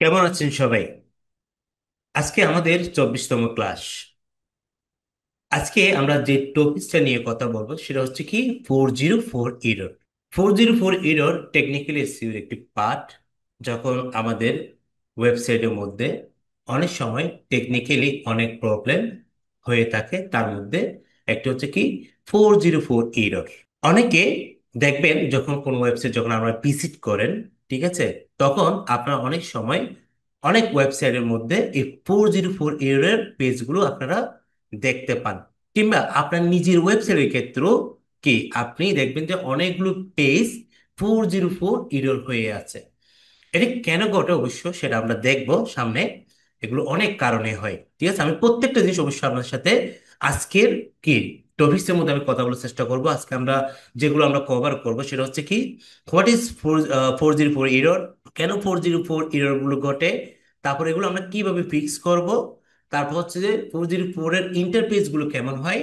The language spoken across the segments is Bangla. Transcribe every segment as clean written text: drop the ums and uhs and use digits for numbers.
কেমন আছেন সবাই? আজকে আমাদের 24তম ক্লাস। আজকে আমরা যে টপিকটা নিয়ে কথা বলবো সেটা হচ্ছে কি 404 এরর। 404 এরর টেকনিক্যালি এসইওর একটি পার্ট। যখন আমাদের ওয়েবসাইটের মধ্যে অনেক সময় টেকনিক্যালি অনেক প্রবলেম হয়ে থাকে, তার মধ্যে একটা হচ্ছে কি 404 এরর। অনেকে দেখবেন যখন কোনো ওয়েবসাইট যখন আপনারা ভিজিট করেন, ঠিক আছে, তখন আপনারা অনেক সময় অনেক ওয়েবসাইটের মধ্যে এই 404 এর পেজগুলো আপনারা দেখতে পান। কিংবা আপনার নিজের ওয়েবসাইটের ক্ষেত্রেও কি আপনি দেখবেন যে অনেকগুলো পেজ 404 এরর হয়ে আছে। এটা কেন ঘটে অবশ্য সেটা আমরা দেখব সামনে। এগুলো অনেক কারণে হয়, ঠিক আছে। আমি প্রত্যেকটা জিনিস অবশ্যই আপনার সাথে আজকের কি টপিক্সের মধ্যে আমি কথা বলার চেষ্টা করব। আজকে আমরা যেগুলো আমরা কভার করব সেটা হচ্ছে কি হোয়াট ইজ 404 এরর, কেন 404 এরর গুলো ঘটে, তারপর এগুলো আমরা কিভাবে ফিক্স করব, তারপর হচ্ছে যে 404 এর ইন্টারফেস গুলো কেমন হয়।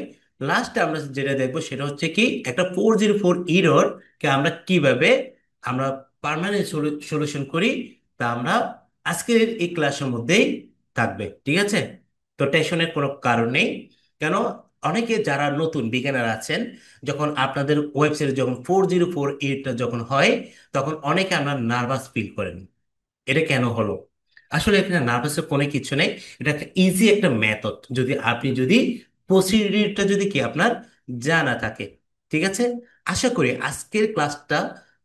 লাস্টে আমরা যেটা দেখবো সেটা হচ্ছে কি একটা 404 এরর কে আমরা কিভাবে আমরা পার্মানেন্ট সলিউশন করি, তা আমরা আজকের এই ক্লাসের মধ্যেই থাকবে, ঠিক আছে। তো টেনশনের কোনো কারণ নেই। কেন, অনেকে যারা নতুন বিজ্ঞানার আছেন, যখন আপনাদের ওয়েবসাইটে যখন 404 যখন হয়, তখন অনেকে আমরা নার্ভাস ফিল করেন। এটা কেন হলো? আসলে এখানে নার্ভাসের কোনো কিছু নেই। এটা একটা ইজি একটা মেথড, যদি আপনি যদি প্রসিডিউরটা যদি কি আপনার জানা থাকে, ঠিক আছে। আশা করি আজকের ক্লাসটা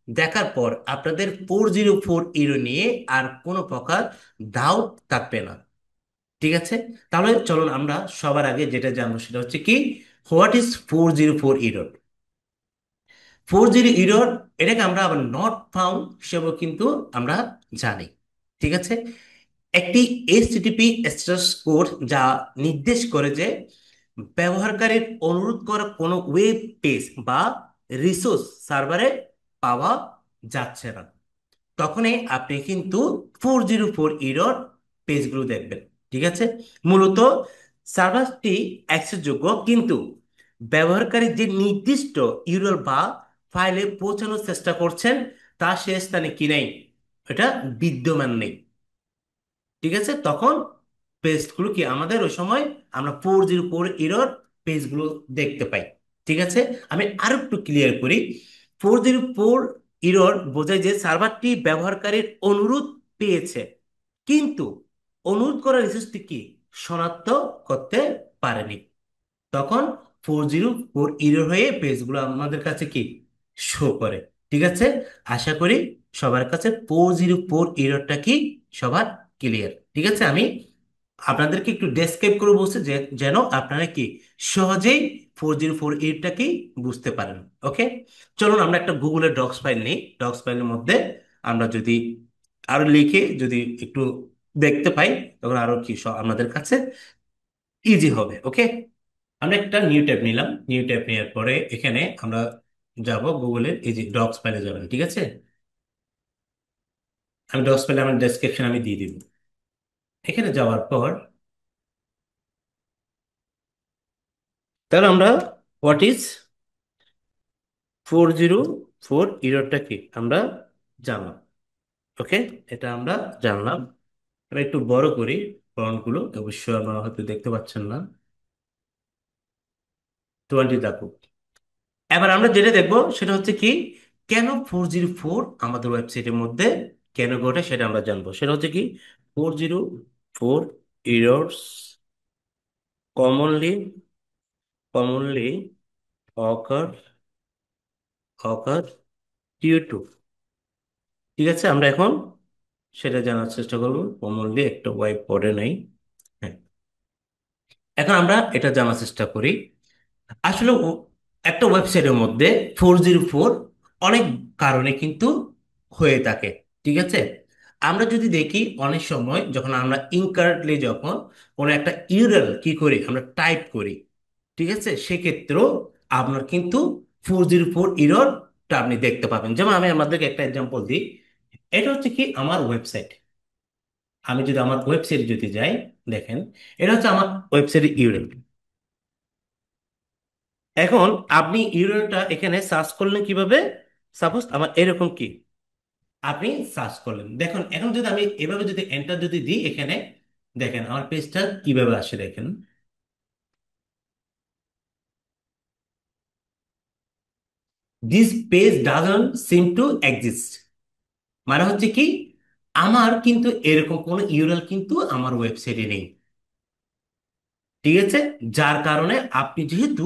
দেখার পর আপনাদের 404 নিয়ে আর কোনো প্রকার ডাউট থাকবে না, ঠিক আছে। তাহলে চলুন আমরা সবার আগে যেটা জানবো সেটা হচ্ছে কি হোয়াট ইজ 404 ইরর। 404 ইরর, এটাকে আমরা আবার নট ফাউন্ড হিসেবেও কিন্তু আমরা জানি, ঠিক আছে। একটি এইচটিটিপি স্ট্যাটাস কোড যা নির্দেশ করে যে ব্যবহারকারীর অনুরোধ করা কোনো ওয়েব পেজ বা রিসোর্স সার্ভারে পাওয়া যাচ্ছে না, তখনই আপনি কিন্তু 404 ইরর পেজগুলো দেখবেন, ঠিক আছে। মূলত সার্ভারটি অ্যাক্সেসযোগ্য, কিন্তু ব্যবহারকারী যে নির্দিষ্ট ইউআরএল বা ফাইলে পৌঁছানোর চেষ্টা করছেন তা সে স্থানে কি নেই, এটা বিদ্যমান নেই, ঠিক আছে। তখন পেজগুলো কি আমাদের ওই সময় আমরা 404 এরর পেজগুলো দেখতে পাই, ঠিক আছে। আমি আরো একটু ক্লিয়ার করি। 404 এরর বোঝায় যে সার্ভারটি ব্যবহারকারীর অনুরোধ পেয়েছে, কিন্তু অনুরোধ করা রিসোর্সটি কি শনাক্ত করতে পারেনি, তখন 404 এরর হয়ে পেজগুলো আমাদের কাছে কি শো করে, ঠিক আছে। আশা করি সবার কাছে 404 এররটা কি সবার ক্লিয়ার, ঠিক আছে। আমি আপনাদেরকে একটু ডেসক্রাইব করে বলছি যে যেন আপনারা কি সহজেই 404 এরটা কি বুঝতে পারেন। ওকে, চলুন আমরা একটা গুগলের ডক্স ফাইল নিই। ডক্স ফাইলের মধ্যে আমরা যদি আরো লিখে যদি একটু দেখতে পাই, তখন আরো কি আমাদের কাছে ইজি হবে। ওকে, আমরা একটা নিউ ট্যাব নিলাম। নিউ ট্যাব নেওয়ার পরে এখানে আমরা যাব গুগলের এই যে ডক্স ফাইলে যাবেন, ঠিক আছে। আমি ডক্স ফাইলে আমার ডেসক্রিপশন আমি দিয়ে দিব। এখানে যাওয়ার পর তাহলে আমরা হোয়াট ইজ 404 ইরোরটা কি আমরা জানলাম। ওকে, এটা আমরা জানলাম। আমরা একটু বড় করি ফন্টগুলো, অবশ্যই আমরা হয়তো দেখতে পাচ্ছেন না। 20 দেখো। এবার আমরা যেটা দেখবো সেটা হচ্ছে কি কেন 404 আমাদের ওয়েবসাইটের মধ্যে কেন ঘটে সেটা আমরা জানবো। সেটা হচ্ছে কি 404 errors commonly commonly occur occur due to, ঠিক আছে। আমরা এখন সেটা জানার চেষ্টা করবো। কমনলি একটা ওয়াইপ পড়ে নাই। হ্যাঁ, এখন আমরা এটা জানার চেষ্টা করি। আসলে একটা ওয়েবসাইটের মধ্যে 404 অনেক কারণে কিন্তু হয়ে থাকে, ঠিক আছে। আমরা যদি দেখি অনেক সময় যখন আমরা ইনকারেক্টলি যখন কোনো একটা ইউআরএল কি করি আমরা টাইপ করি, ঠিক আছে, সেক্ষেত্রেও আপনার কিন্তু 404 ইররটা আপনি দেখতে পাবেন। যেমন আমি আমাদেরকে একটা এক্সাম্পল দিই। এটা হচ্ছে কি আমার ওয়েবসাইট। আমি যদি আমার ওয়েবসাইট যদি যাই, দেখেন এটা হচ্ছে আমার ওয়েবসাইটের ইউআরএল। এখন আপনি ইউআরএলটা এখানে সার্চ করলেন কিভাবে? সাপোজ আমার এরকম কি আপনি সার্চ করলেন, দেখুন এখন যদি আমি এভাবে যদি এন্টার যদি দিই এখানে, দেখেন আমার পেজটা কিভাবে আসে দেখেন। This page doesn't seem to exist, মানে হচ্ছে কি আমার কিন্তু এরকম কোনো ইউআরএল কিন্তু আমার ওয়েবসাইটে নেই। ঠিক আছে, যার কারণে আপনি যেহেতু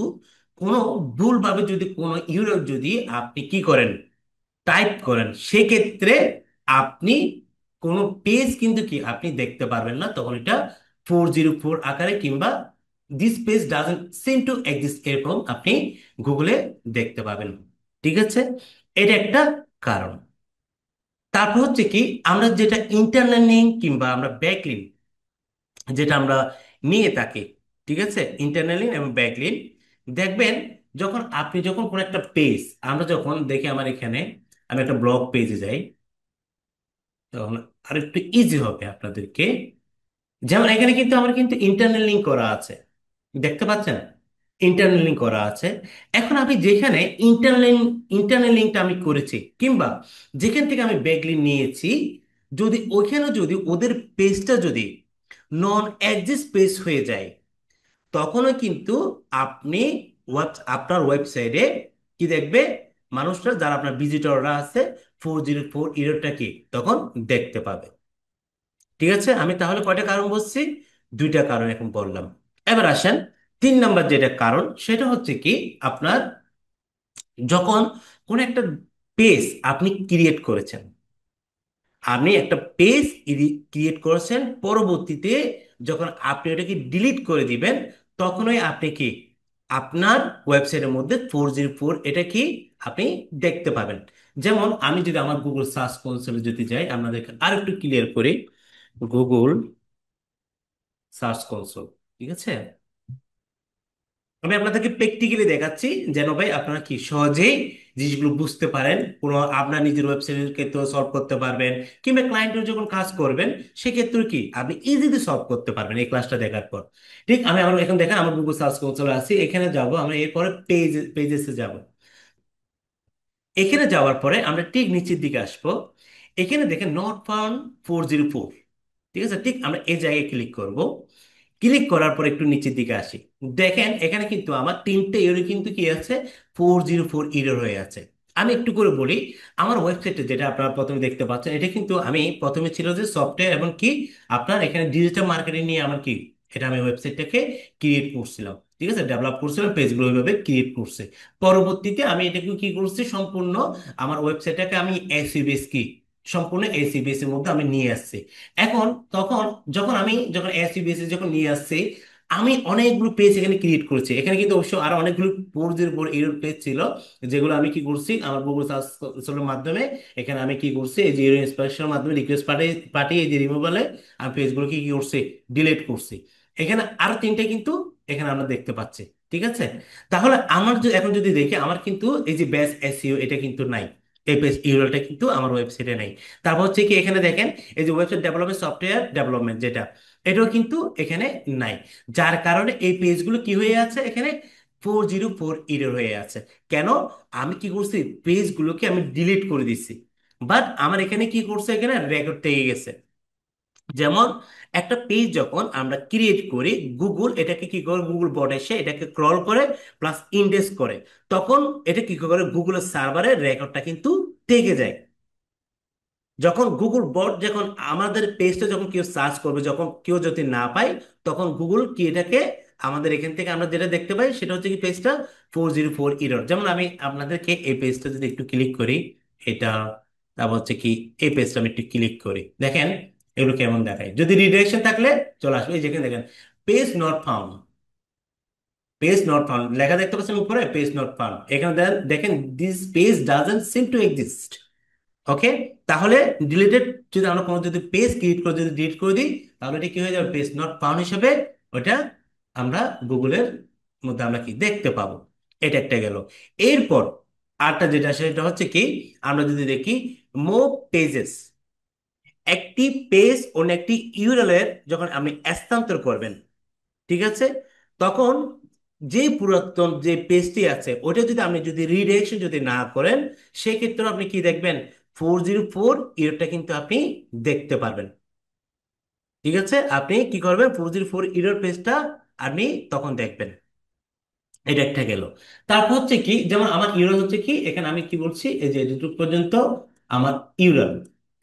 কোনো ভুলভাবে যদি কোনো ইউআরএল যদি আপনি কি করেন টাইপ করেন, সেক্ষেত্রে আপনি কোনো পেজ কিন্তু কি আপনি দেখতে পারবেন না, তখন এটা 404 আকারে কিংবা this page doesn't seem to exist এরকম আপনি গুগলে দেখতে পাবেন। ঠিক আছে, এটা একটা কারণ। তারপর হচ্ছে কি আমরা যেটা ইন্টারনাল লিঙ্ক কিংবা আমরা ব্যাকলিঙ্ক যেটা আমরা নিয়ে থাকি, ঠিক আছে, ইন্টারনাল লিঙ্ক এবং ব্যাকলিঙ্ক, দেখবেন যখন আপনি যখন কোনো একটা পেজ, আমরা যখন দেখি আমার এখানে আমি একটা ব্লগ পেজে যাই, তখন আর একটু ইজি হবে আপনাদেরকে। যেমন এখানে কিন্তু আমার কিন্তু ইন্টারনাল লিঙ্ক করা আছে, দেখতে পাচ্ছেন, ইন্টারনাল লিঙ্ক করা আছে। এখন আমি যেখানে ইন্টারনাল ইন্টারনাল লিঙ্কটা আমি করেছি কিংবা যেখান থেকে আমি ব্যাকলিঙ্ক নিয়েছি, যদি ওইখানে যদি ওদের পেজটা যদি নন এক্সিস্ট পেজ হয়ে যায়, তখনও কিন্তু আপনি আপনার ওয়েবসাইটে কি দেখবে, মানুষরা যারা আপনার ভিজিটররা আছে 404 ইরোরটা কি তখন দেখতে পাবে। ঠিক আছে, আমি তাহলে কয়টা কারণ বলছি, দুইটা কারণ এখন বললাম। এবার আসেন 3 নাম্বার যেটা কারণ, সেটা হচ্ছে কি আপনার যখন কোন একটা পেজ আপনি ক্রিয়েট করেছেন, আপনি একটা পেজ ক্রিয়েট করেছেন, পরবর্তীতে যখন আপনি ওটাকে ডিলিট করে দিবেন, তখনই আপনি কি আপনার ওয়েবসাইটের মধ্যে 404 এটা কি আপনি দেখতে পাবেন। যেমন আমি যদি আমার গুগল সার্চ কনসোলে যদি যাই, আপনাদেরকে আর একটু ক্লিয়ার করি। গুগল সার্চ কনসোল, ঠিক আছে, আমি আপনাদেরকে প্র্যাকটিক্যালি দেখাচ্ছি, যেন ভাই আপনারা কি সহজেই জিনিসগুলো বুঝতে পারেন, কোনো আপনার নিজের ওয়েবসাইটের ক্ষেত্রে সলভ করতে পারবেন কিংবা ক্লায়েন্টের যখন কাজ করবেন সেক্ষেত্রে কি আপনি ইজিলি সলভ করতে পারবেন এই ক্লাসটা দেখার পর। ঠিক, আমি আমার এখন দেখেন আমার গুগল সার্চ কনসোলে আছি, এখানে যাব, আমরা এরপরে পেজেসে যাব। এখানে যাওয়ার পরে আমরা ঠিক নিচের দিকে আসবো, এখানে দেখেন নট ফাউন্ড 404, ঠিক আছে, ঠিক আমরা এই জায়গায় ক্লিক করব। ক্লিক করার পর একটু নিচের দিকে আসি, দেখেন এখানে কিন্তু আমার 3টে ইউরো কিন্তু কি আছে, 404 ইউরো হয়ে আছে। আমি একটু করে বলি, আমার ওয়েবসাইটে যেটা আপনারা প্রথমে দেখতে পাচ্ছেন, এটা কিন্তু আমি প্রথমে ছিল যে সফটওয়্যার এবং কি আপনার এখানে ডিজিটাল মার্কেটিং নিয়ে আমার কি এটা আমি ওয়েবসাইটটাকে ক্রিয়েট করছিলাম, ঠিক আছে, ডেভেলপ করছিলাম, পেজগুলো ওইভাবে ক্রিয়েট করছে। পরবর্তীতে আমি এটাকে কি করছি, সম্পূর্ণ আমার ওয়েবসাইটটাকে আমি এসইবিএস কি সম্পূর্ণ এসইবিএস এর মধ্যে আমি নিয়ে আসছি। এখন তখন যখন এসইবিএস যখন নিয়ে আসছি, আমি অনেকগুলো পেজ এখানে ক্রিয়েট করেছি, এখানে কিন্তু অবশ্য আরো অনেকগুলো পোর্জের উপর এরর পেজ ছিল, যেগুলো আমি কি করছি আমার গুগল সার্চের মাধ্যমে এখানে আমি কি করছি, এই যে এরর ইন্সপেকশনের মাধ্যমে রিকোয়েস্ট পাঠিয়ে পাঠিয়ে এই যে রিমুভালে আমি পেজগুলোকে কি করছি, ডিলিট করছি। এখানে আরো 3টে কিন্তু এখানে আমরা দেখতে পাচ্ছি। ঠিক আছে, তাহলে আমার এখন যদি দেখি আমার কিন্তু এই যে ব্যাস এসইও এটা কিন্তু নাই, এই পেজ ইউআরএলটা কিন্তু আমার ওয়েবসাইটে নাই। তারপর হচ্ছে কি এখানে দেখেন এই যে ওয়েবসাইট ডেভেলপমেন্ট সফটওয়্যার ডেভেলপমেন্ট যেটা, এটাও কিন্তু এখানে নাই, যার কারণে এই পেজগুলো কি হয়ে আছে এখানে 404 এরর হয়ে আছে। কেন, আমি কি করছি পেজগুলোকে আমি ডিলিট করে দিচ্ছি, বাট আমার এখানে কি করছে, এখানে রেকর্ড থেকে গেছে। যেমন একটা পেজ যখন আমরা ক্রিয়েট করি, গুগল এটাকে কি করে, গুগল বট এসে এটাকে ক্রল করে প্লাস ইন্ডেক্স করে, তখন এটা কি করে গুগলের সার্ভারে রেকর্ডটা কিন্তু থেকে যায়। যখন গুগল বট যখন আমাদের পেজটা যখন কেউ সার্চ করবে, যখন কেউ যদি না পায়, তখন গুগল কি এটাকে আমাদের এখান থেকে আমরা যেটা দেখতে পাই সেটা হচ্ছে কি পেজটা 404 ইরর। যেমন আমি আপনাদেরকে এই পেজটা যদি একটু ক্লিক করি, এটা, তারপর হচ্ছে কি এই পেজটা আমি একটু ক্লিক করি, দেখেন এগুলো কেমন দেখায়, যদি রিডাইরেকশন থাকলে চলে আসবে, এই যেখানে দেখেন page not found, page not found লেখা দেখতে পাচ্ছেন উপরে, পেজ নট ফাউন্ড, এখানে দেখেন this page doesn't seem to exist. Okay, তাহলে ডিলিটেড, যদি আমরা কোনো যদি পেজ ক্রিয়েট করে যদি ডিলিট করে দিই, তাহলে এটা কি হয়ে যাবে, পেজ নট ফাউন্ড হিসেবে ওটা আমরা গুগলের মধ্যে আমরা কি দেখতে পাবো। এটা একটা গেল। এরপর আরটা যেটা সেটা হচ্ছে কি, আমরা যদি দেখি মুভ পেজেস, একটি পেজ অন্য একটি ইউআরএল এর যখন আপনি স্থানান্তর করবেন, ঠিক আছে, তখন যে পুরাতন যে পেজটি আছে ওটা যদি আপনি যদি রিডাইরেকশন যদি না করেন, সেক্ষেত্রে আপনি কি দেখবেন, 404 ইরোরটা কিন্তু আপনি দেখতে পারবেন। ঠিক আছে, আপনি কি করবেন, 404 ইরোর পেজটা আপনি তখন দেখবেন। এটা একটা গেল। তারপর হচ্ছে কি, যেমন আমার ইউরাল হচ্ছে কি, এখানে আমি কি বলছি, এই যে এতটুকু পর্যন্ত আমার ইউরাল।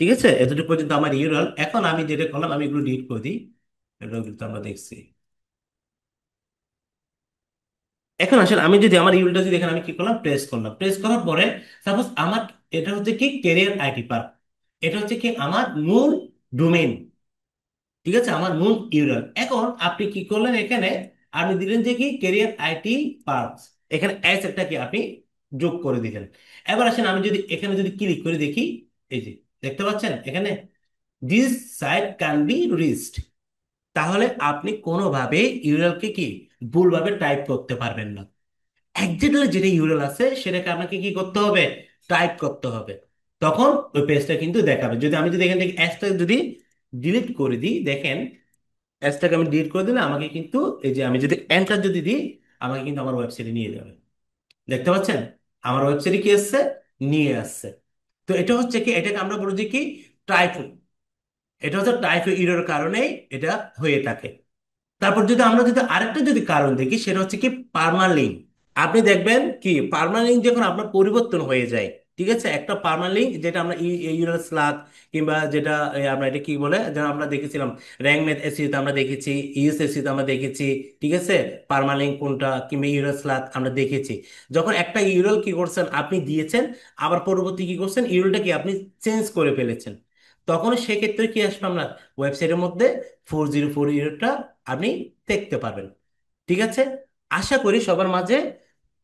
ঠিক আছে, এতটুকু পর্যন্ত আমার ইউরাল। এখন আমি যেটা করলাম, আমি এগুলো ডিলিট করে দিই। এটা কিন্তু আমরা দেখছি। এখন আসলে আমি যদি আমার ইউরালটা যদি এখানে আমি কি করলাম, প্রেস করলাম, প্রেস করার পরে সাপোজ আমার এটা হচ্ছে কি ক্যারিয়ার আইটি পার্ক, এটা হচ্ছে কি আমার মূল ডোমেইন। ঠিক আছে, আমার মূল ইউরাল। এখন আপনি কি করলেন এখানে, আপনি দিলেন যে কি ক্যারিয়ার আইটি পার্কস, এখানে এস একটা কি আপনি যোগ করে দিলেন। এবার আসেন আমি যদি এখানে যদি ক্লিক করে দেখি, এই যে দেখতে পাচ্ছেন এখানে this site can be reached. তাহলে আপনি কোনোভাবে ইউরালকে কি ভুলভাবে টাইপ করতে পারবেন না। একজাক্টলি যেটা ইউরাল আছে সেটাকে আপনাকে কি করতে হবে, টাইপ করতে হবে। তখন ওই পেজটা কিন্তু দেখাবে। যদি আমি যদি এখান থেকে এসটা যদি ডিলিট করে দিই, দেখেন অ্যাপসটাকে আমি ডিলিট করে দিলে আমাকে কিন্তু, এই যে আমি যদি এন্টার যদি দিই, আমাকে কিন্তু আমার ওয়েবসাইটে নিয়ে যাবে। দেখতে পাচ্ছেন, আমার ওয়েবসাইটে কি আসছে, নিয়ে আসছে। তো এটা হচ্ছে কি, এটাকে আমরা বলি যে কি টাইপো। এটা হচ্ছে টাইপো এরর কারণেই এটা হয়ে থাকে। তারপর যদি আমরা যদি আরেকটা যদি কারণ দেখি, সেটা হচ্ছে কি পার্মালিঙ্ক। আপনি দেখবেন কি পার্মানেন্ট যখন আপনার পরিবর্তন হয়ে যায়। ঠিক আছে, একটা পার্মানেন্ট যেটা আমরা ইউরাল স্লাগ, কিংবা যেটা আমরা এটা কি বলে, যেটা আমরা দেখেছিলাম র্যাঙ্ক ম্যাথ এসইতে আমরা দেখেছি, ইউএস এসইতে আমরা দেখেছি। ঠিক আছে, পার্মানেন্ট কোনটা কিংবা ইউরাল স্লাগ আমরা দেখেছি। যখন একটা ইউরাল কি করছেন আপনি দিয়েছেন, আবার পরবর্তী কি করছেন, ইউরালটা কি আপনি চেঞ্জ করে ফেলেছেন, তখন সেক্ষেত্রে কি আসবে, আমরা ওয়েবসাইটের মধ্যে 404 ইউরোটা আপনি দেখতে পারবেন। ঠিক আছে, আশা করি সবার মাঝে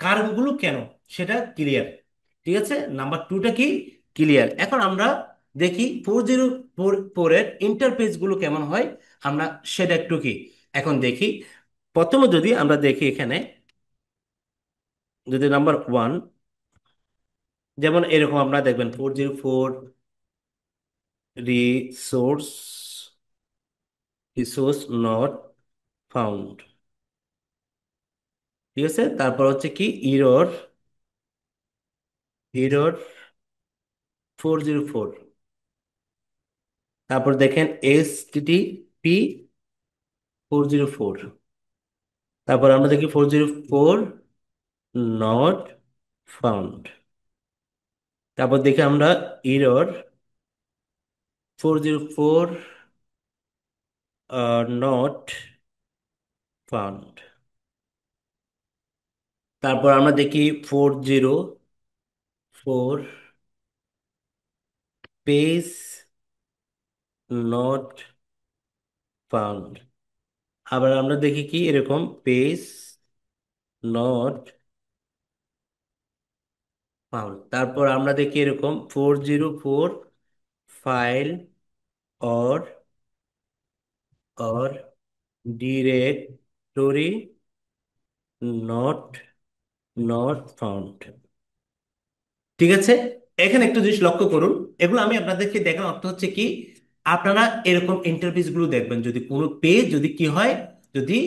কারণগুলো কেন সেটা ক্লিয়ার। ঠিক আছে, নাম্বার টুটা কি ক্লিয়ার। এখন আমরা দেখি 404 এর ইন্টারফেস গুলো কেমন হয়, আমরা সেটা একটু কি এখন দেখি। প্রথমে যদি আমরা দেখি এখানে, যদি নাম্বার ওয়ান, যেমন এরকম আপনারা দেখবেন 404 রিসোর্স রিসোর্স নট ফাউন্ড। ঠিক আছে, তারপর হচ্ছে কি ইরর, ইরর 404। তারপর দেখেন HTTP 404। তারপর আমরা দেখি 404 নট ফাউন্ড। তারপর দেখি আমরা ইরর 404 নট ফাউন্ড। তারপর আমরা দেখি 404 পেজ নট ফাউন্ড। আবার আমরা দেখি কি এরকম পেজ নট ফাউন্ড। তারপর আমরা দেখি এরকম 404 file or or directory not not found। ঠিক আছে, এখানে একটু জিনিস লক্ষ্য করুন। এগুলো আমি আপনাদেরকে দেখার অর্থ হচ্ছে কি, আপনারা এরকম ইন্টারফেস গুলো দেখবেন যদি কোনো পেজ যদি কি হয়, যদি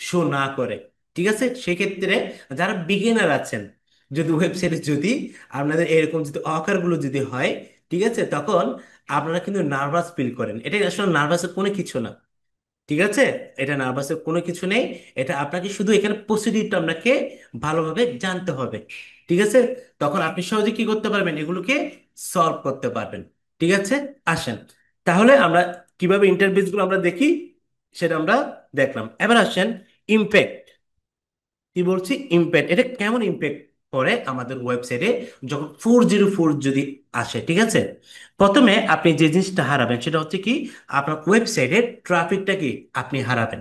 শো না করে। ঠিক আছে, সেক্ষেত্রে যারা বিগিনার আছেন, যদি ওয়েবসাইটে যদি আপনাদের এরকম যদি অকারগুলো যদি হয়, ঠিক আছে, তখন আপনারা কিন্তু নার্ভাস ফিল করেন। এটা আসলে নার্ভাসের কোনো কিছু না। ঠিক আছে, এটা নার্ভাসের কোনো কিছু নেই। এটা আপনাকে শুধু এখানে প্রসিডিউরটা আপনাকে ভালোভাবে জানতে হবে। ঠিক আছে, তখন আপনি সহজে কি করতে পারবেন, এগুলোকে সলভ করতে পারবেন। ঠিক আছে, আসেন তাহলে আমরা কিভাবে ইন্টারফেস গুলো আমরা দেখি সেটা আমরা দেখলাম। এবার আসেন ইমপ্যাক্ট। কি বলছি, ইমপ্যাক্ট, এটা কেমন ইমপ্যাক্ট করে আমাদের ওয়েবসাইটে যখন 404 যদি আসে। ঠিক আছে, প্রথমে আপনি যে জিনিসটা হারাবেন সেটা হচ্ছে কি, আপনার ওয়েবসাইটের ট্রাফিকটা কি আপনি হারাবেন।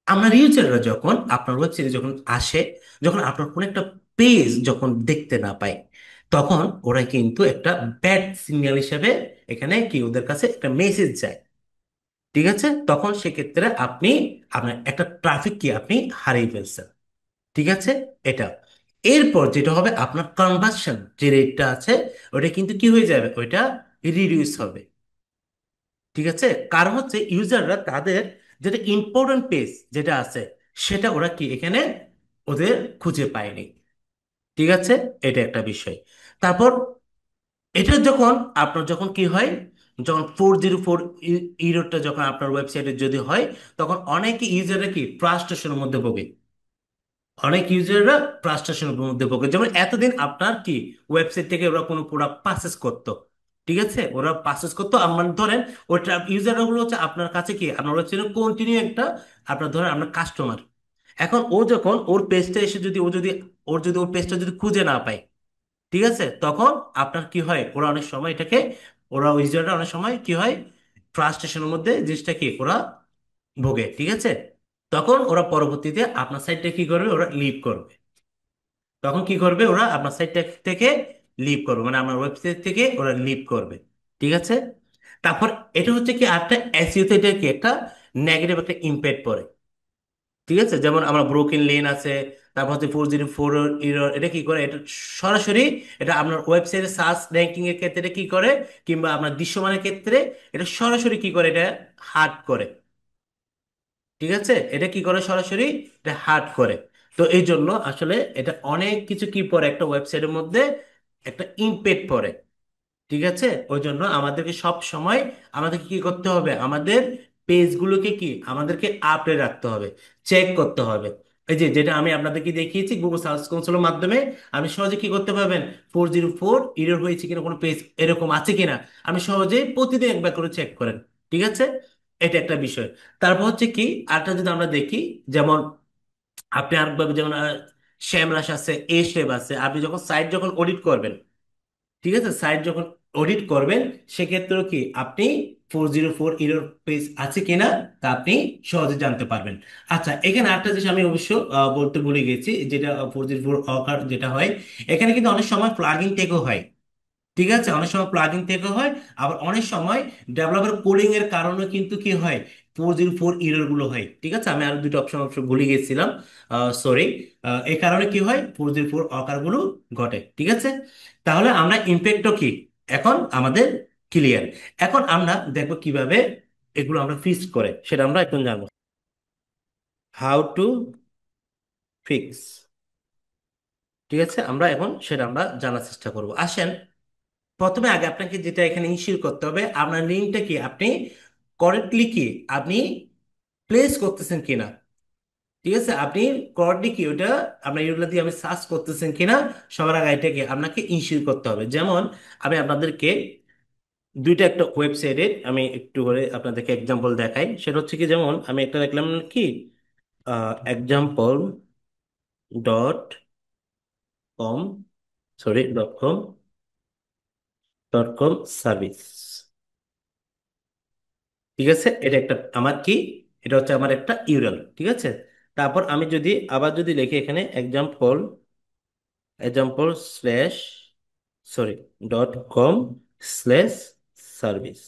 আপনার ইউজাররা যখন আপনার ওয়েবসাইটে যখন আসে, যখন আপনার কোনো একটা পেজ যখন দেখতে না পায়, তখন ওরা কিন্তু একটা ব্যাড সিগন্যাল হিসেবে এখানে কি ওদের কাছে একটা মেসেজ যায়। ঠিক আছে, তখন সেক্ষেত্রে আপনি আপনার একটা ট্রাফিক কি আপনি হারিয়ে ফেলছেন। ঠিক আছে, এটা। এরপর যেটা হবে, আপনার কনভার্সন যে রেটটা আছে, ওটা কিন্তু কি হয়ে যাবে, ওইটা রিডিউস হবে। ঠিক আছে, কারণ হচ্ছে ইউজাররা তাদের যেটা ইম্পর্টেন্ট পেজ যেটা আছে, সেটা ওরা কি এখানে ওদের খুঁজে পায়নি। ঠিক আছে, এটা একটা বিষয়। তারপর এটা যখন আপনার যখন কি হয়, যখন 404 ইরোরটা যখন আপনার ওয়েবসাইটে যদি হয়, তখন অনেক ইউজাররা কি ফ্রাস্ট্রেশনের মধ্যে ভোগে। অনেক ইউজাররা ফ্রাস্ট্রেশনের মধ্যে ভোগে, যেমন এতদিন আপনার কি ওয়েবসাইট থেকে ওরা কোনো প্রোডাক্ট পারচেস করতো, ঠিক আছে, ওরা পারচেস করতো, আমার ধরেন ওইটা ইউজাররা গুলো হচ্ছে আপনার কাছে কি আপনার ওয়েবসাইটে কন্টিনিউ একটা, আপনার ধরেন আপনার কাস্টমার। এখন ও যখন ওর পেজটা এসে যদি ও যদি ওর যদি ওর পেজটা যদি খুঁজে না পায়, ঠিক আছে, তখন আপনার কি হয়, ওরা অনেক সময় এটাকে, ওরা ইউজাররা অনেক সময় কি হয়, ফ্রাস্ট্রেশনের মধ্যে জিনিসটা কি ওরা ভোগে, ঠিক আছে। তখন ওরা পরবর্তীতে আপনার সাইটটা কি করবে, ওরা লিভ করবে। তখন কি করবে, ওরা আপনার সাইটটা থেকে লিভ করবে, মানে আমার ওয়েবসাইট থেকে ওরা লিভ করবে, ঠিক আছে। তারপর এটা হচ্ছে কি একটা এসইও তে এটা কি একটা নেগেটিভ একটা ইম্প্যাক্ট পড়ে, ঠিক আছে। যেমন আমার ব্রোকেন লেন আছে, তারপর হচ্ছে 404 এরর, এটা কি করে, এটা সরাসরি এটা আপনার ওয়েবসাইটে সার্চ র্যাঙ্কিং এর ক্ষেত্রে এটা কি করে, কিংবা আপনার দৃশ্যমানের ক্ষেত্রে এটা সরাসরি কি করে, এটা হার্ট করে, ঠিক আছে। এটা কি করে, সরাসরি এটা হার্ট করে। তো এই জন্য আসলে এটা অনেক কিছু কি পড়ে একটা ওয়েবসাইটের মধ্যে, একটা ইম্প্যাক্ট পড়ে, ঠিক আছে। ওই জন্য আমাদেরকে সব সময় আমাদেরকে কি করতে হবে, আমাদের পেজগুলোকে কি আমাদেরকে আপডেট রাখতে হবে, চেক করতে হবে। এই যে যেটা আমি আপনাদেরকে দেখিয়েছি গুগল সার্চ কনসোলের মাধ্যমে, আপনি সহজে কি করতে পারবেন, 404 এরর হয়েছে কিনা, কোনো পেজ এরকম আছে কিনা, আমি সহজে প্রতিদিন একবার করে চেক করেন, ঠিক আছে। এটা একটা বিষয়। তারপর হচ্ছে কি, আরেকটা যদি আমরা দেখি, যেমন আপনি আরেকভাবে যেমন শ্যামরাশ আছে, এ স্টেপ আছে, আপনি যখন সাইট যখন অডিট করবেন, ঠিক আছে, সাইট যখন অডিট করবেন, সেক্ষেত্রেও কি আপনি 404 ইরর পেজ আছে কিনা তা আপনি সহজে জানতে পারবেন। আচ্ছা, এখানে আরেকটা জিনিস আমি অবশ্য বলতে ভুলে গেছি, যেটা 404 অকার যেটা হয়, এখানে কিন্তু অনেক সময় প্লাগইন টেকও হয়, ঠিক আছে। অনেক সময় প্লাগইন থেকে হয়, আবার অনেক সময় ডেভেলপার কোডিং এর কারণে কিন্তু কি হয়, 404 ইরর গুলো হয়, ঠিক আছে। আমি আরো দুটো অপশন অবশ্য ভুলে গেছিলাম, সরি। এই কারণে কি হয়, 404 অকার গুলো ঘটে, ঠিক আছে। তাহলে আমরা ইম্প্যাক্টও কি এখন আমাদের ক্লিয়ার। এখন আমরা দেখবো কিভাবে এগুলো আমরা ফিক্স করে, সেটা আমরা এখন জানবো, হাউ টু ফিক্স, ঠিক আছে। আমরা এখন সেটা আমরা জানার চেষ্টা করব, আসেন। প্রথমে আগে আপনাকে যেটা এখানে ইনশিওর করতে হবে, আপনার লিঙ্কটা কি আপনি কারেক্টলি কি আপনি প্লেস করতেছেন কিনা, ঠিক আছে। আপনি কারেক্টলি কি ওটা আপনার ইউআরএল দিয়ে আপনি সার্চ করতেছেন কিনা, সবার আগে এটাকে আপনাকে ইনশিওর করতে হবে। যেমন আমি আপনাদেরকে দুইটা একটা ওয়েবসাইটের আমি একটু করে আপনাদেরকে এক্সাম্পল দেখাই, সেটা হচ্ছে কি, যেমন আমি একটা দেখলাম কি, example dot com, sorry dot com service, ঠিক আছে। এটা একটা আমার কি, এটা হচ্ছে আমার একটা ইউরাল, ঠিক আছে। তারপর আমি যদি আবার যদি লিখি এখানে এক্সাম্পল স্ল্যাশ, সরি, .com/সার্ভিস,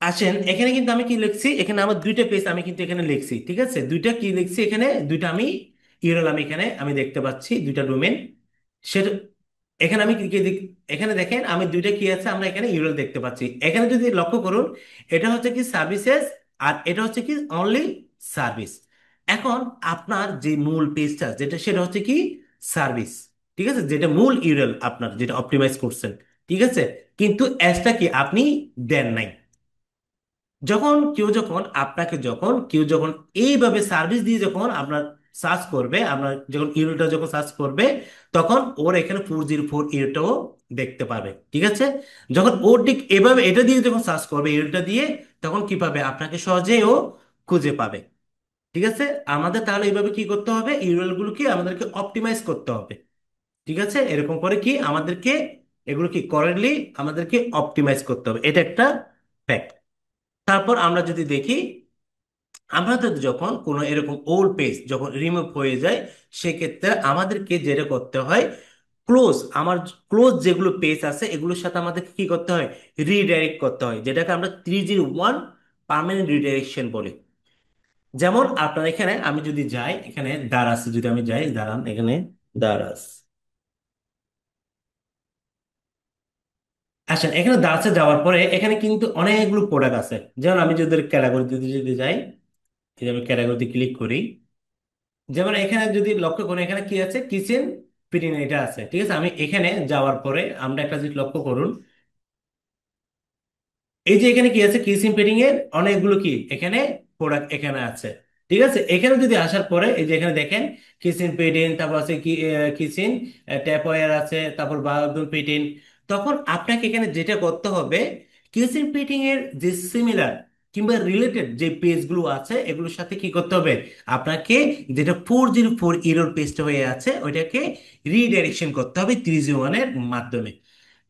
আসেন এখানে কিন্তু আমি কি লিখছি, এখানে আমার দুইটা পেজ আমি কিন্তু এখানে লিখছি, ঠিক আছে। দুইটা কি লিখছি এখানে, দুইটা আমি ইউরাল আমি এখানে আমি দেখতে পাচ্ছি, দুইটা ডোমেন। সেটা এখানে আমি এখানে দেখেন আমি দুইটা কি আছে, আমরা এখানে ইউরাল দেখতে পাচ্ছি। এখানে যদি লক্ষ্য করুন, এটা হচ্ছে কি সার্ভিসেস, আর এটা হচ্ছে কি অনলি সার্ভিস। এখন আপনার যে মূল পেজটা যেটা, সেটা হচ্ছে কি সার্ভিস, ঠিক আছে, যেটা মূল ইউরাল আপনার যেটা অপটিমাইজ করছেন, ঠিক আছে। কিন্তু অ্যাজটা কি আপনি দেন নাই। যখন কেউ যখন এইভাবে সার্ভিস দিয়ে যখন আপনার সার্চ করবে, আপনার যখন ইউরোটা যখন সার্চ করবে, তখন ওর এখানে 404 ইউরোটাও দেখতে পাবে, ঠিক আছে। যখন ও ঠিক এভাবে এটা দিয়ে যখন সার্চ করবে ইউরোটা দিয়ে, তখন কি পাবে, আপনাকে সহজেই ও খুঁজে পাবে, ঠিক আছে। আমাদের তাহলে এইভাবে কি করতে হবে, ইউরএল গুলোকে আমাদেরকে অপটিমাইজ করতে হবে, ঠিক আছে। এরকম করে কি আমাদেরকে এগুলো কি করেক্টলি আমাদেরকে অপটিমাইজ করতে হবে, এটা একটা ফ্যাক্ট। তারপর আমরা যদি দেখি, আমাদের যখন কোনো এরকম ওল্ড পেজ যখন রিমুভ হয়ে যায়, সেক্ষেত্রে আমাদেরকে যেটা করতে হয়, আমার ক্লোজ যেগুলো পেজ আছে এগুলোর সাথে আমাদেরকে কি করতে হয়, রিডাইরেক্ট করতে হয়, যেটাকে আমরা 301 পার্মানেন্ট রিডাইরেকশন বলি। যেমন আপনার এখানে আমি যদি যাই, এখানে দারাস যদি আমি যাই, দাঁড়ান এখানে দারাস, আসেন এখানে দারাসে যাওয়ার পরে এখানে কিন্তু অনেকগুলো প্রোডাক্ট আছে। যেমন আমি যদি ক্যাটাগরিতে যদি যাই, এই যে আমি ক্যাটাগরিতে ক্লিক করি, যেমন এখানে যদি লক্ষ্য করি, এখানে কি আছে, কিচেন প্রিন্ট এটা আছে, ঠিক আছে। আমি এখানে যাওয়ার পরে আমরা একটা জিনিস লক্ষ্য করুন, এই যে এখানে কি আছে, কিসিম পেডিং এর অনেকগুলো কি এখানে প্রোডাক্ট এখানে আছে, ঠিক আছে। এখানে যদি আসার পরে এই যে এখানে দেখেন কিসিন পেডিন, তারপর আছে কি কিসিন ট্যাপ ওয়্যার আছে, তারপর বায়োডন পেডিন। তখন আপনাকে এখানে যেটা করতে হবে, কিসিন পেডিং এর যে সিমিলার কিংবা রিলেটেড যে পেজগুলো আছে এগুলোর সাথে কি করতে হবে, আপনাকে যেটা 404 ইরোর পেজটা হয়ে আছে ওইটাকে রিডাইরেকশন করতে হবে 301 এর মাধ্যমে।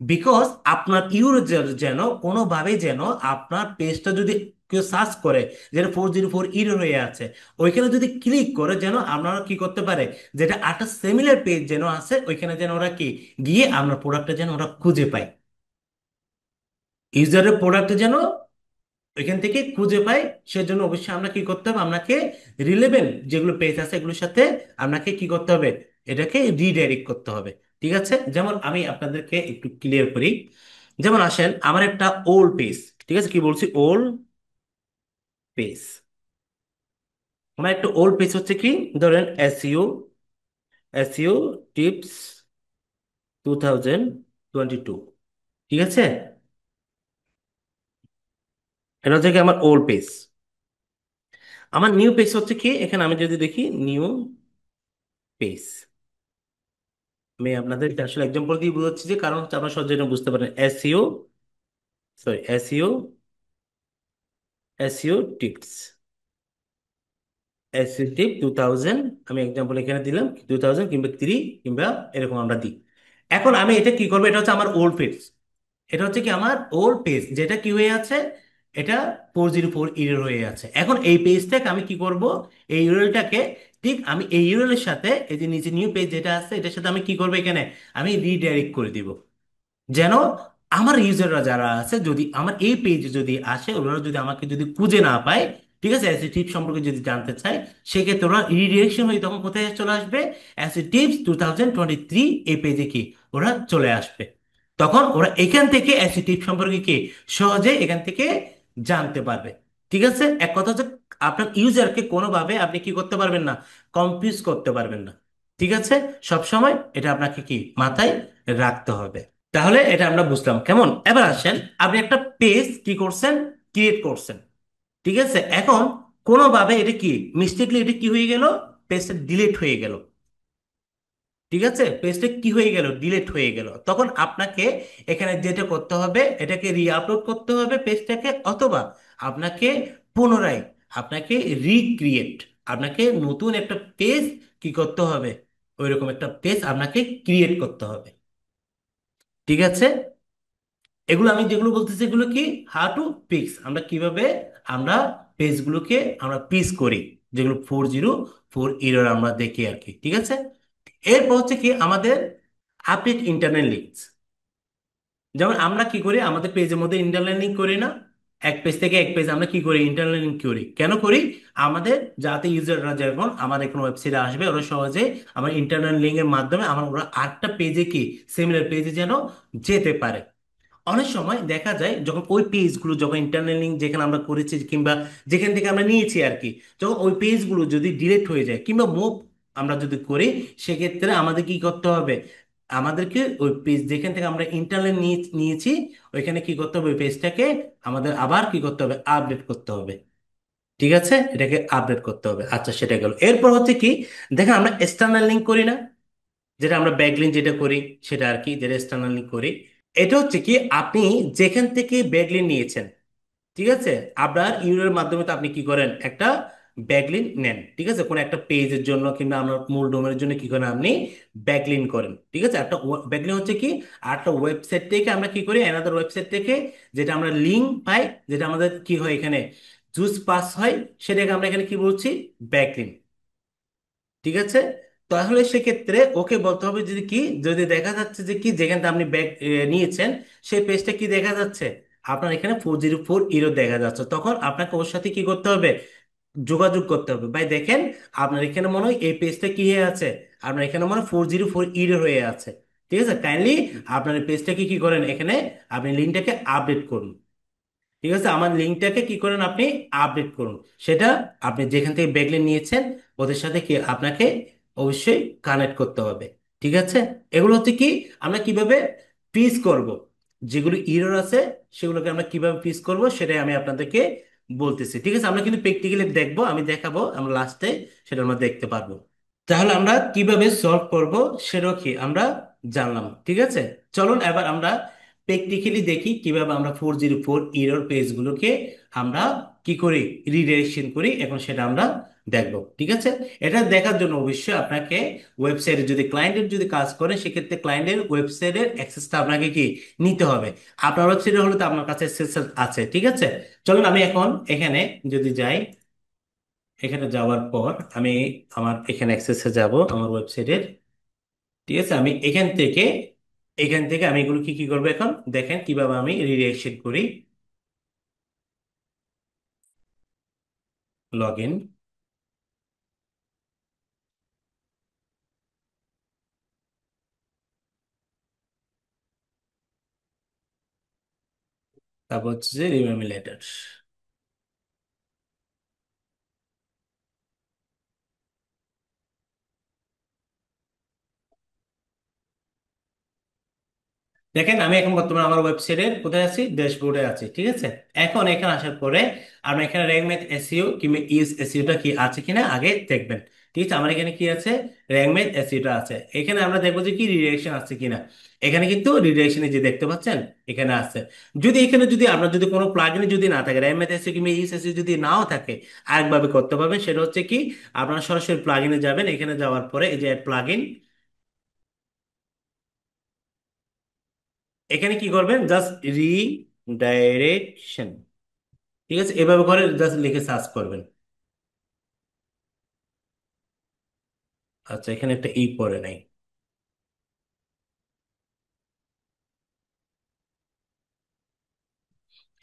বিকজ আপনার ইউজার যেন কোনোভাবে যেন আপনার পেজটা যদি কেউ সার্চ করে, যেটা 404 ইরর হয়ে আছে, ওইখানে যদি ক্লিক করে যেন আপনারা কি করতে পারে, যেটা একটা সিমিলার পেজ যেন আছে ওইখানে যেন ওরা কি গিয়ে আপনার প্রোডাক্টটা যেন ওরা খুঁজে পায়, ইউজারের প্রোডাক্ট যেন ওইখান থেকে খুঁজে পাই। সেজন্য অবশ্যই আমরা কি করতে হবে, আপনাকে রিলেভেন্ট যেগুলো পেজ আছে এগুলোর সাথে আপনাকে কি করতে হবে, এটাকে রিডাইরেক্ট করতে হবে। ঠিক আছে, যেমন আমি আপনাদেরকে একটু ক্লিয়ার করি। যেমন আসেন আমার একটা ওল্ড পেজ, ঠিক আছে, কি বলছি, ওল্ড পেজ। আমার একটা ওল্ড পেজ হচ্ছে কি, ধরেন এসইও, এসইও টিপস 2022, ঠিক আছে। এটা হচ্ছে কি আমার ওল্ড পেজ। আমার নিউ পেজ হচ্ছে কি, এখানে আমি যদি দেখি নিউ পেজ, আমি আপনাদের এটা আসলে এক্সাম্পল দিয়ে বোঝাচ্ছি, যে কারণ হচ্ছে আপনারা সহজে এটা বুঝতে পারেন। SEO, sorry SEO, SEO tips, SEO tip 2000, আমি এক্সাম্পল এখানে দিলাম 2000 কিংবা 3 কিংবা এরকম আমরা দিই। এখন আমি এটা কি করবো, এটা হচ্ছে আমার ওল্ড পেজ, এটা হচ্ছে কি আমার ওল্ড পেজ, যেটা কি হয়ে আছে, এটা 404 ইউরো হয়ে আছে। এখন এই পেজটাকে আমি কি করব, এই ইউরোটাকে ঠিক আমি এই ইউরোর সাথে এই যে নিচে নিউ পেজ যেটা আছে এটার সাথে আমি কি করবো, এখানে আমি রিডাইরেক্ট করে দিব, যেন আমার ইউজাররা যারা আছে যদি আমার এই পেজে যদি আসে ওরা যদি আমাকে যদি খুঁজে না পায়, ঠিক আছে, অ্যাসি টিপস সম্পর্কে যদি জানতে চায়, সেক্ষেত্রে ওরা রিডিরেকশন হয়ে তখন কোথায় চলে আসবে, অ্যাসি টিপস 2023 এই পেজে কি ওরা চলে আসবে। তখন ওরা এখান থেকে অ্যাসি টিপস সম্পর্কে কি সহজে এখান থেকে জানতে পারবে। ঠিক আছে, এক কথা হচ্ছে আপনার ইউজারকে কোনোভাবে আপনি কি করতে পারবেন না, কনফিউজ করতে পারবেন না। ঠিক আছে, সব সময় এটা আপনাকে কি মাথায় রাখতে হবে। তাহলে এটা আমরা বুঝলাম কেমন। এবার আসেন, আপনি একটা পেজ কি করছেন, ক্রিয়েট করছেন, ঠিক আছে। এখন কোনোভাবে এটা কি মিস্টেকলি এটা কি হয়ে গেল, পেজটা ডিলিট হয়ে গেল, ঠিক আছে, পেজটা কি হয়ে গেল, ডিলিট হয়ে গেল। তখন আপনাকে এখানে যেটা করতে হবে, এটাকে রিআপলোড করতে হবে পেজটাকে, অথবা আপনাকে পুনরায় আপনাকে রিক্রিয়েট, আপনাকে নতুন একটা পেজ কি করতে হবে, ওইরকম একটা পেজ আপনাকে ক্রিয়েট করতে হবে। ঠিক আছে, এগুলো আমি যেগুলো বলতেছি এগুলো কি, হাউ টু পিক্স, আমরা কিভাবে আমরা পেজগুলোকে আমরা পিস করি, যেগুলো 404 এরর আমরা দেখি আর কি। ঠিক আছে, এরপর হচ্ছে কি আমাদের আপডেট ইন্টারনাল লিঙ্কস। যেমন আমরা কি করি, আমাদের পেজের মধ্যে ইন্টারনাল লিঙ্ক করি না, এক পেজ থেকে এক পেজ আমরা কি করি, ইন্টারনাল লিঙ্ক করি। কেন করি, আমাদের যাতে ইউজাররা যখন আমাদের কোনো ওয়েবসাইটে আসবে ওরা সহজে আমার ইন্টারনাল লিঙ্কের মাধ্যমে আমার ওরা আরেকটা পেজে কি সিমিলার পেজে যেন যেতে পারে। অনেক সময় দেখা যায় যখন ওই পেজগুলো যখন ইন্টারনাল লিঙ্ক যেখানে আমরা করেছি কিংবা যেখান থেকে আমরা নিয়েছি আর কি, যখন ওই পেজগুলো যদি ডিলিট হয়ে যায় কিংবা মুভ আমরা যদি করি, সেক্ষেত্রে আমাদের কি করতে হবে, আমাদেরকে ওই পেজ যেখান থেকে আমরা ইন্টারনাল নিয়েছি ওইখানে কি করতে হবে, ওই পেজটাকে আমাদের আবার কি করতে হবে, আপডেট করতে হবে। ঠিক আছে, এটাকে আপডেট করতে হবে। আচ্ছা, সেটা গেল। এরপর হচ্ছে কি, দেখেন আমরা এক্সটার্নাল লিঙ্ক করি না, যেটা আমরা ব্যাকলিঙ্ক যেটা করি সেটা আর কি, যেটা এক্সটার্নাল লিঙ্ক করি। এটা হচ্ছে কি আপনি যেখান থেকে ব্যাকলিন নিয়েছেন, ঠিক আছে, আপনার ইউরের মাধ্যমে তো আপনি কি করেন, একটা ব্যাকলিন নেন, ঠিক আছে, কোন একটা পেজের জন্য কিংবা আপনার মূল ডোমেনের জন্য কি করেন আপনি ব্যাকলিন করেন। ঠিক আছে, একটা ব্যাকলিন হচ্ছে কি, আর একটা ওয়েবসাইট থেকে আমরা কি করি, অ্যানাদার ওয়েবসাইট থেকে যেটা আমরা লিঙ্ক পাই, যেটা আমাদের কি হয় এখানে জুস পাস হয়, সেটাকে আমরা এখানে কি বলছি, ব্যাকলিন। ঠিক আছে, তাহলে সেক্ষেত্রে ওকে বলতে হবে যদি কি, যদি দেখা যাচ্ছে যে কি যেখান থেকে আপনি ব্যাগ নিয়েছেন সেই পেজটা কি দেখা যাচ্ছে, আপনার এখানে 404 ইরো দেখা যাচ্ছে, তখন আপনাকে ওর সাথে কি করতে হবে, যোগাযোগ করতে হবে। ভাই দেখেন, আপনার এখানে মনে হয় এই পেজটা কি হয়ে আছে, আপনার এখানে মনে হয় 404 ইরো হয়ে আছে, ঠিক আছে, কাইন্ডলি আপনার এই পেজটাকে কি করেন, এখানে আপনি লিঙ্কটাকে আপডেট করুন। ঠিক আছে, আমার লিঙ্কটাকে কি করেন আপনি আপডেট করুন। সেটা আপনি যেখান থেকে ব্যাগলে নিয়েছেন ওদের সাথে কি আপনাকে অবশ্যই কানেক্ট করতে হবে। ঠিক আছে, এগুলো হচ্ছে কি আমরা কিভাবে ফিস করব, যেগুলো ইরর আছে সেগুলোকে আমরা কিভাবে ফিস করব সেটাই আমি আপনাদেরকে বলতেছি। ঠিক আছে, আমরা কিন্তু প্র্যাকটিক্যালি দেখবো, আমি দেখাবো, আমরা লাস্টে সেটা আমরা দেখতে পারবো। তাহলে আমরা কিভাবে সলভ করব সেটাও কি আমরা জানলাম। ঠিক আছে, চলুন এবার আমরা প্র্যাকটিক্যালি দেখি কিভাবে আমরা 404 ইরর পেজগুলোকে আমরা কি করি, রিডাইরেকশন করি, এখন সেটা আমরা দেখব। ঠিক আছে, এটা দেখার জন্য অবশ্যই আপনাকে ওয়েবসাইটে, যদি ক্লায়েন্টের যদি কাজ করে সেক্ষেত্রে ক্লায়েন্টের ওয়েবসাইটের অ্যাক্সেসটা আপনাকে কি নিতে হবে। আপনার ওয়েবসাইটে হলে তো আপনার কাছে অ্যাক্সেস আছে। ঠিক আছে, চলুন আমি এখন এখানে যদি যাই, এখানে যাওয়ার পর আমি আমার এখানে অ্যাক্সেসে যাব আমার ওয়েবসাইটের। ঠিক আছে, আমি এখান থেকে আমি এগুলো কি কি করবো এখন দেখেন কিভাবে আমি রিডাইরেকশন করি। লগ ইন, তারপর হচ্ছে যে রিমেম্বার লেটার। দেখেন আমি এখন বর্তমানে আমার ওয়েবসাইটের কোথায় আছি, ড্যাশবোর্ডে আছি। ঠিক আছে, এখন এখানে আসার পরে আমরা এখানে র্যাঙ্ক ম্যাথ এসইও কিংবা ইউএস এসইওটা কি আছে কিনা আগে দেখবেন। ঠিক আছে, আমার এখানে কি আছে, র্যাঙ্ক ম্যাথ এসইওটা আছে। এখানে আমরা দেখবো যে কি রিডাইরেকশন আছে কিনা। এখানে কিন্তু রিডাইরেকশন যে দেখতে পাচ্ছেন এখানে আছে। যদি এখানে যদি আপনার যদি কোনো প্লাগইন যদি না থাকে, র্যাঙ্ক ম্যাথ এসইও কিংবা ইউএস এসইও যদি নাও থাকে, আরেকভাবে করতে পারবেন। সেটা হচ্ছে কি, আপনারা সরাসরি প্লাগইনে যাবেন, এখানে যাওয়ার পরে এই যে অ্যাড প্লাগইন, এখানে কি করবেন, জাস্ট রিডাইরেকশন। ঠিক আছে, এভাবে করে জাস্ট লিখে সার্চ করবেন। আচ্ছা, এখানে একটা ই পড়ে নাই।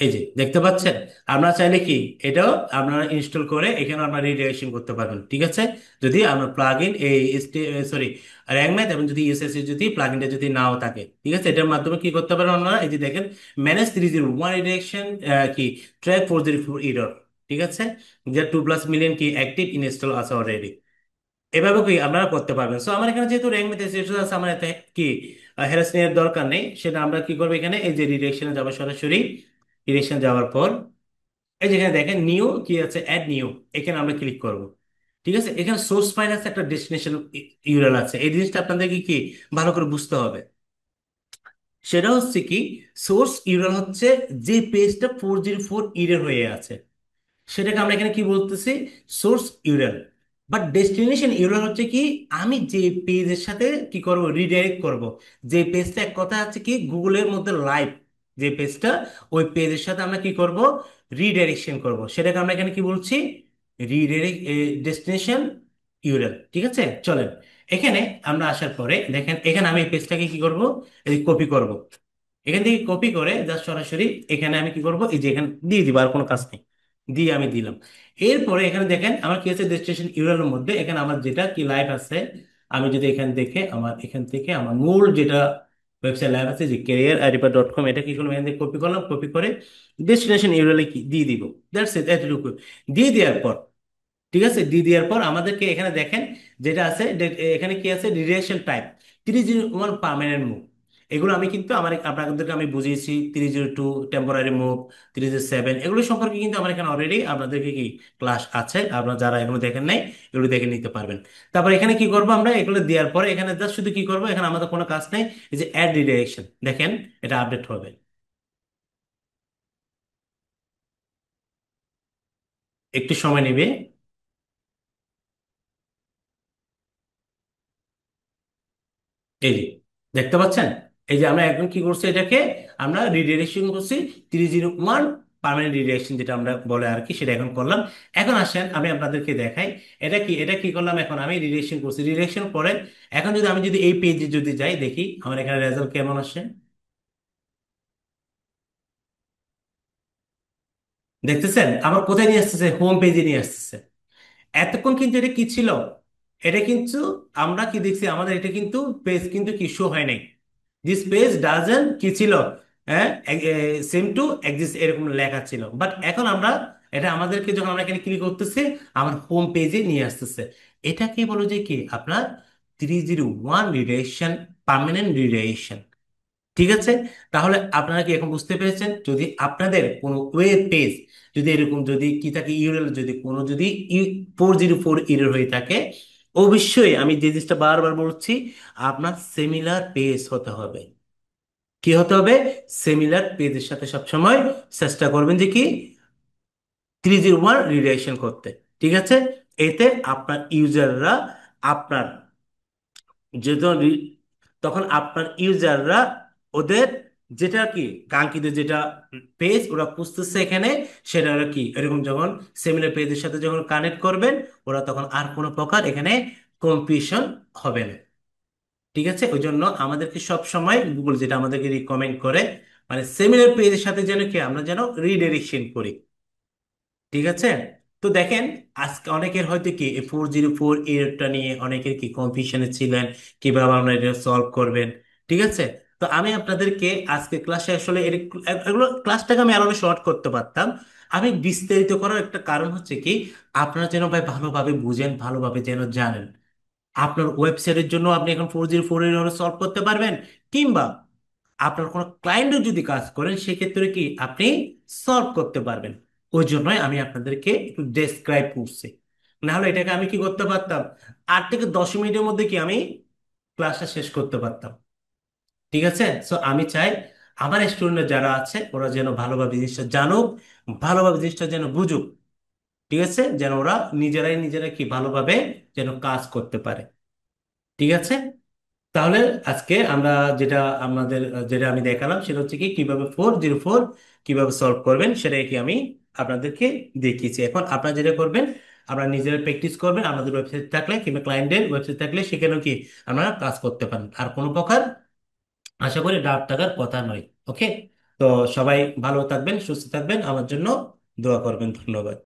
এই যে দেখতে পাচ্ছেন, আপনারা চাইলে কি এটাও আপনারা ইনস্টল করে এখানে আপনারা রিডাইরেকশন করতে পারবেন। ঠিক আছে, যদি আপনার প্লাগ ইন এই সরি র্যাঙ্ক ম্যাথ এবং যদি ইউএসএসসি যদি প্লাগ ইনটা যদি নাও থাকে, ঠিক আছে, এটার মাধ্যমে কি করতে পারেন আপনারা, এই যে দেখেন ম্যানেজ 301 রিডাইরেকশন কি ট্র্যাক 404 এরর। ঠিক আছে, যে 2+ মিলিয়ন কি অ্যাক্টিভ ইনস্টল আছে অলরেডি। এভাবে কি আপনারা করতে পারবেন। সো আমার এখানে যেহেতু র্যাঙ্ক মেথড সেটা আছে, আমার এতে কি হ্যারাস নেওয়ার দরকার নেই। সেটা আমরা কি করবো, এখানে এই যে ডিরেকশনে যাবো, সরাসরি ডিরেকশন যাওয়ার পর এই যেখানে দেখেন নিউ কি আছে, অ্যাড নিউ, এখানে আমরা ক্লিক করব। ঠিক আছে, এখানে সোর্স ফাইল আছে, একটা ডেস্টিনেশন ইউআরএল আছে। এই জিনিসটা আপনাদেরকে কি ভালো করে বুঝতে হবে। সেটা হচ্ছে কি, সোর্স ইউআরএল হচ্ছে যে পেজটা 404 ইরের হয়ে আছে, সেটাকে আমরা এখানে কি বলতেছি, source URL. But destination URL হচ্ছে কি, আমি যে পেজের সাথে কি করব, রিডাইরেক্ট করব। যে পেজটা এক কথা আছে কি গুগলের মধ্যে লাইভ, যে পেজটা, ওই পেজের সাথে আমরা কি করব, রিডাইরেকশন করব। সেটাকে আমরা এখানে কি বলছি, রিডাইরেক্ট ডেস্টিনেশন ইউআরএল। ঠিক আছে, চলেন এখানে আমরা আসার পরে দেখেন এখানে আমি এই পেজটাকে কি করব, এই কপি করব। এখান থেকে কপি করে জাস্ট সরাসরি এখানে আমি কি করব, এই যে এখানে দিয়ে দিব, আর কোনো কাজ নেই, দিয়ে আমি দিলাম। এরপরে এখানে দেখেন আমার কি আছে, ডেস্টিনেশন ইউআরএল এর মধ্যে এখানে আমার যেটা কি লাইভ আছে, আমি যদি এখান থেকে আমার এখান থেকে আমার মূল যেটা ওয়েবসাইট লাইভ আছে যে career.com, এটা কি করলাম, এখান থেকে কপি করলাম, কপি করে ডেস্টিনেশন ইউআরএল কি দিয়ে দিব। দ্যাটস ইট, এতটুকু দিয়ে দেওয়ার পর, ঠিক আছে, দিয়ে দেওয়ার পর আমাদেরকে এখানে দেখেন যেটা আছে এখানে কি আছে, রিলেশন টাইপ 301 পার্মানেন্ট মুভ। এগুলো আমি কিন্তু আমার আপনাদেরকে আমি বুঝিয়েছি, 302 টেম্পোরারি মুভ, 307 এগুলো সম্পর্কে কিন্তু আমার এখানে অলরেডি আপনাদেরকে কি ক্লাস আছে, আপনারা যারা এগুলো দেখেন নাই এগুলো দেখে নিতে পারবেন। তারপর এখানে কি করব, আমরা এগুলো দেওয়ার পরে এখানে জাস্ট শুধু কি করব, এখানে আমাদের কোনো কাজ নেই, এই যে অ্যাড রিডাইরেকশন দেখেন এটা আপডেট হবে। একটু সময় নেবে। এই যে দেখতে পাচ্ছেন, এই যে আমরা এখন কি করছি, এটাকে আমরা রিডিরেকশন করছি 301 পার্মানেন্ট রিডিরেকশন, যেটা আমরা বলে আর কি, সেটা এখন করলাম। এখন আসেন আমি আপনাদেরকে দেখাই এটা কি করলাম। এখন আমি রিডিরেকশন করছি, রিডিরেকশন পরে এখন যদি আমি যদি এই পেজে যদি যাই, দেখি আমার এখানে রেজাল্ট কেমন আসে। দেখতেছেন আমার কোথায় নিয়ে আসতেছে, হোম পেজে নিয়ে আসতেছে। এতক্ষণ কিন্তু এটা কি ছিল, এটা কিন্তু আমরা কি দেখছি, আমাদের এটা কিন্তু পেজ কিন্তু কি শো হয় নাই। দিস পেজ ডাজন কি ছিল, হ্যাঁ, সেম টু এক্সিস্ট এরকম লেখা ছিল। বাট এখন আমরা এটা আমাদেরকে যখন আমরা এখানে ক্লিক করতেছি, আমার হোম পেজে নিয়ে আসতেছে। এটাকে বলো যে কি আপনার 301 রিলেশন, পার্মানেন্ট রিলেশন। ঠিক আছে, তাহলে আপনারা কি এখন বুঝতে পেরেছেন? যদি আপনাদের কোনো ওয়েব পেজ যদি এরকম যদি কি থাকে, ইউআরএল যদি কোনো যদি 404 এরর হয়ে থাকে, অবশ্যই আমি যে জিনিসটা বারবার বলছি, আপনার সিমিলার পেজ হতে হবে। কি হতে হবে? সিমিলার পেজের সাথে সবসময় চেষ্টা করবেন যে কি 301 রিলেশন করতে। ঠিক আছে, এতে আপনার ইউজাররা আপনার যেহেতু তখন আপনার ইউজাররা ওদের যেটা কি কাঙ্ক্ষিত যেটা পেজ ওরা খুঁজতেছে এখানে, সেটা ওরা কি এরকম যখন সিমিলার পেজের সাথে যখন কানেক্ট করবেন, ওরা তখন আর কোনো প্রকার এখানে কনফিউশন হবে না। ঠিক আছে, ওই জন্য আমাদেরকে সব সময় গুগল যেটা আমাদেরকে রিকমেন্ড করে, মানে সিমিলার পেজের সাথে যেন কি আমরা যেন রিডাইরেকশন করি। ঠিক আছে, তো দেখেন, আজকে অনেকের হয়তো কি 404 এরটা নিয়ে অনেকের কি কনফিউশনে ছিলেন, কিভাবে আমরা এটা সলভ করবেন। ঠিক আছে, তো আমি আপনাদেরকে আজকে ক্লাসে আসলে এগুলো ক্লাসটাকে আমি আরো শর্ট করতে পারতাম। আমি বিস্তারিত করার একটা কারণ হচ্ছে কি, আপনারা যেন ভাই ভালোভাবে বুঝেন, ভালোভাবে যেন জানেন। আপনার ওয়েবসাইটের জন্য আপনি এখন 404 এর সলভ করতে পারবেন, কিংবা আপনার কোনো ক্লায়েন্টও যদি কাজ করেন সেক্ষেত্রে কি আপনি সলভ করতে পারবেন। ওই জন্যই আমি আপনাদেরকে একটু ডেসক্রাইব করছি। না হলে এটাকে আমি কি করতে পারতাম, 8 থেকে 10 মিনিটের মধ্যে কি আমি ক্লাসটা শেষ করতে পারতাম। ঠিক আছে, সো আমি চাই আমার স্টুডেন্ট যারা আছে ওরা যেন ভালোভাবে জিনিসটা জানুক, ভালোভাবে জিনিসটা যেন বুঝুক। ঠিক আছে, যেন ওরা নিজেরাই নিজেরা কি ভালোভাবে যেন কাজ করতে পারে। ঠিক আছে, তাহলে আজকে আমরা যেটা আমাদের যেটা আমি দেখালাম সেটা হচ্ছে কি কিভাবে 404 কিভাবে সলভ করবেন, সেটাই কি আমি আপনাদেরকে দেখিয়েছি। এখন আপনারা যেটা করবেন, আপনারা নিজেরা প্র্যাকটিস করবেন, আমাদের ওয়েবসাইট থাকলে কিংবা ক্লায়েন্টের ওয়েবসাইট থাকলে সেখানেও কি আপনারা কাজ করতে পারেন। আর কোনো প্রকার আশা করি ডাউট থাকার কথা নয়। ওকে, তো সবাই ভালো থাকবেন, সুস্থ থাকবেন, আমার জন্য দোয়া করবেন। ধন্যবাদ।